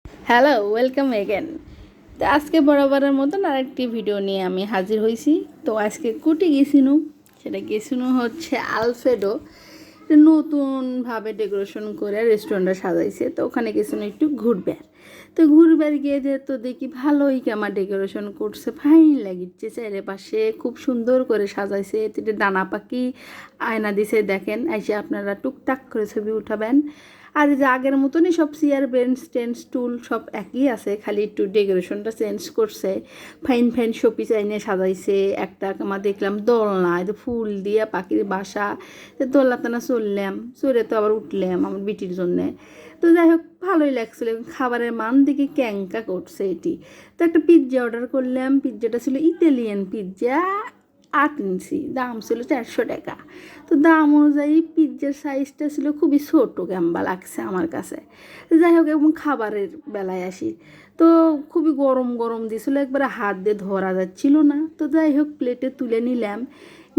Hello, welcome again. তো আজকে বরাবরের মতন আরেকটি ভিডিও নিয়ে আমি হাজির হয়েছি। তো আজকে কুটি গেছিনু, সেটা গেছিনু হচ্ছে আলফ্রেডো। নতুনভাবে ডেকোরেশন করে রেস্টুরেন্টটা সাজাইছে, তো ওখানে গেছিনু একটু ঘুরবার। তো ঘুরবার গিয়ে যেহেতু দেখি ভালোই আমার ডেকোরেশন করছে, ফাইন লাগিচ্ছে। চারিপাশে খুব সুন্দর করে সাজাইছে। এতে ডানা পাখি আয়না দিছে, দেখেন এসে আপনারা টুকটাক করে ছবি উঠাবেন। আর যে আগের মতনই সব চেয়ার বেঞ্চ টেন্স টুল সব একই আছে, খালি একটু ডেকোরেশনটা চেঞ্জ করছে। ফাইন ফাইন শোপিস আইনে সাজাইছে। একটা আমার দেখলাম দোলনা, এটা ফুল দিয়ে পাখির বাসা। দোলনাতে না চললাম, চড়ে তো আবার উঠলাম আমার বিটির জন্যে। তো যাই হোক, ভালোই লাগছিল। খাবারের মান দিকে ক্যাঙ্কা করছে এটি। তো একটা পিৎজা অর্ডার করলাম। পিৎজাটা ছিল ইতালিয়ান পিৎজা, 8 ইঞ্চি, দাম ছিল 400 টাকা। তো দাম অনুযায়ী পিৎজার সাইজটা ছিল খুবই ছোটো, গ্যাম্বা লাগছে আমার কাছে। যাই হোক, এবং খাবারের বেলায় আসি, তো খুবই গরম গরম দিয়েছিলো, একবারে হাত দিয়ে ধরা যাচ্ছিল না। তো যাই হোক, প্লেটে তুলে নিলাম,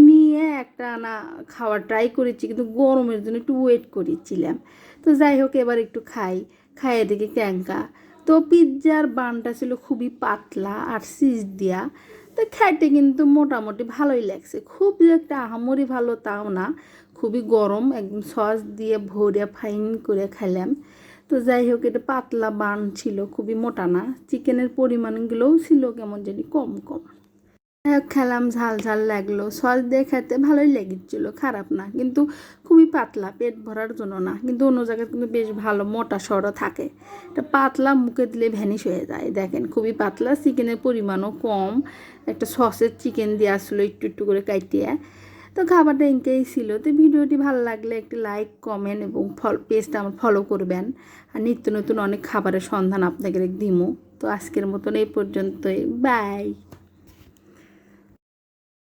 নিয়ে একটা না খাওয়ার ট্রাই করেছি, কিন্তু গরমের জন্য একটু ওয়েট করেছিলাম। তো যাই হোক, এবার একটু খাইয়ে দেখি ক্যাঙ্কা। তো পিৎজার বানটা ছিল খুবই পাতলা আর চিজ দিয়া। তো খাইতে কিন্তু মোটামুটি ভালোই লাগছে, খুব যে একটা আহামরি ভালো তাও না। খুবই গরম, একদম সস দিয়ে ভরে ফাইন করে খাইলাম। তো যাই হোক, এটা পাতলা বান ছিল, খুবই মোটা না। চিকেনের পরিমাণগুলোও ছিল কেমন জানি কম কম। খেলাম, ঝাল ঝাল লাগলো, সস দিয়ে খেতে ভালোই লেগেছিলো, খারাপ না। কিন্তু খুবই পাতলা, পেট ভরার জন্য না। কিন্তু অন্য জায়গায় কিন্তু বেশ ভালো মোটা সরও থাকে। এটা পাতলা, মুখে দিলে ভ্যানিশ হয়ে যায়। দেখেন খুবই পাতলা, চিকেনের পরিমাণও কম। একটা সসের চিকেন দিয়ে আসলো একটু একটু করে কাটিয়ে। তো খাবারটা এঁকেই ছিল। তো ভিডিওটি ভালো লাগলে একটি লাইক, কমেন্ট এবং পেজটা আমার ফলো করবেন। আর নিত্য নতুন অনেক খাবারের সন্ধান আপনাদের দিমু। তো আজকের মতন এই পর্যন্তই, বাই।